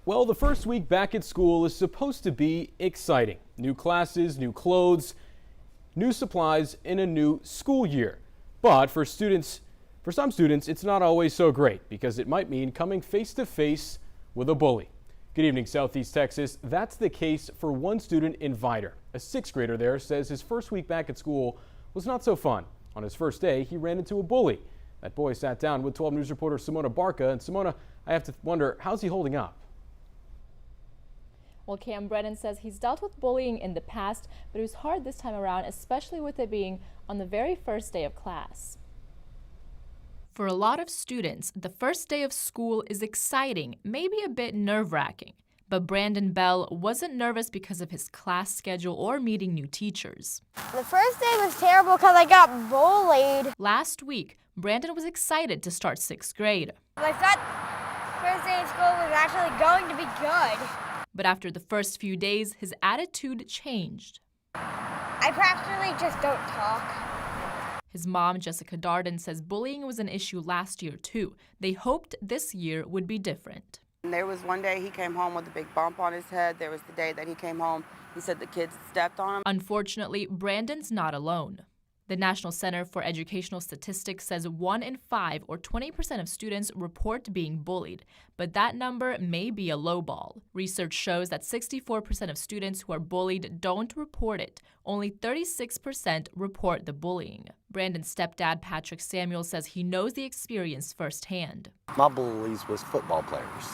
Well, the first week back at school is supposed to be exciting. New classes, new clothes, new supplies in a new school year. But for some students, it's not always so great because it might mean coming face to face with a bully. Good evening, Southeast Texas. That's the case for one student in Vidor. A sixth grader there says his first week back at school was not so fun. On his first day, he ran into a bully. That boy sat down with 12 News reporter Simona Barca. And Simona, I have to wonder, how's he holding up? Well, Cam Brennan says he's dealt with bullying in the past, but it was hard this time around, especially with it being on the very first day of class. For a lot of students, the first day of school is exciting, maybe a bit nerve-wracking. But Brandon Bell wasn't nervous because of his class schedule or meeting new teachers. The first day was terrible because I got bullied. Last week, Brandon was excited to start sixth grade. I thought first day of school was actually going to be good. But after the first few days, his attitude changed. I practically just don't talk. His mom, Jessica Darden, says bullying was an issue last year too. They hoped this year would be different. There was one day he came home with a big bump on his head. There was the day that he came home, he said the kids stepped on him. Unfortunately, Brandon's not alone. The National Center for Educational Statistics says 1 in 5, or 20% of students, report being bullied, but that number may be a lowball. Research shows that 64% of students who are bullied don't report it. Only 36% report the bullying. Brandon's stepdad, Patrick Samuel, says he knows the experience firsthand. My bullies was football players,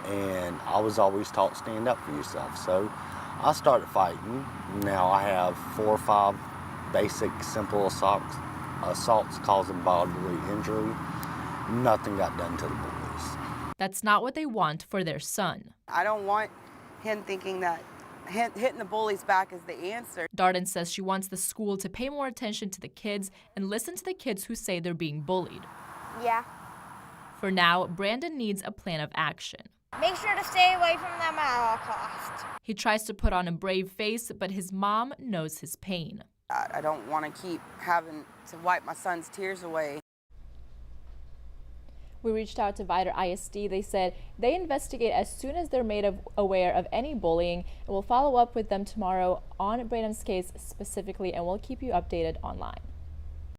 and I was always taught stand up for yourself, so I started fighting. Now I have 4 or 5 basic, simple assaults causing bodily injury. Nothing got done to the bullies. That's not what they want for their son. I don't want him thinking that hitting the bullies back is the answer. Darden says she wants the school to pay more attention to the kids and listen to the kids who say they're being bullied. Yeah. For now, Brandon needs a plan of action. Make sure to stay away from them at all costs. He tries to put on a brave face, but his mom knows his pain. I don't want to keep having to wipe my son's tears away. We reached out to Vidor ISD. They said they investigate as soon as they're made aware of any bullying, and we'll follow up with them tomorrow on Brandon's case specifically, and we'll keep you updated online.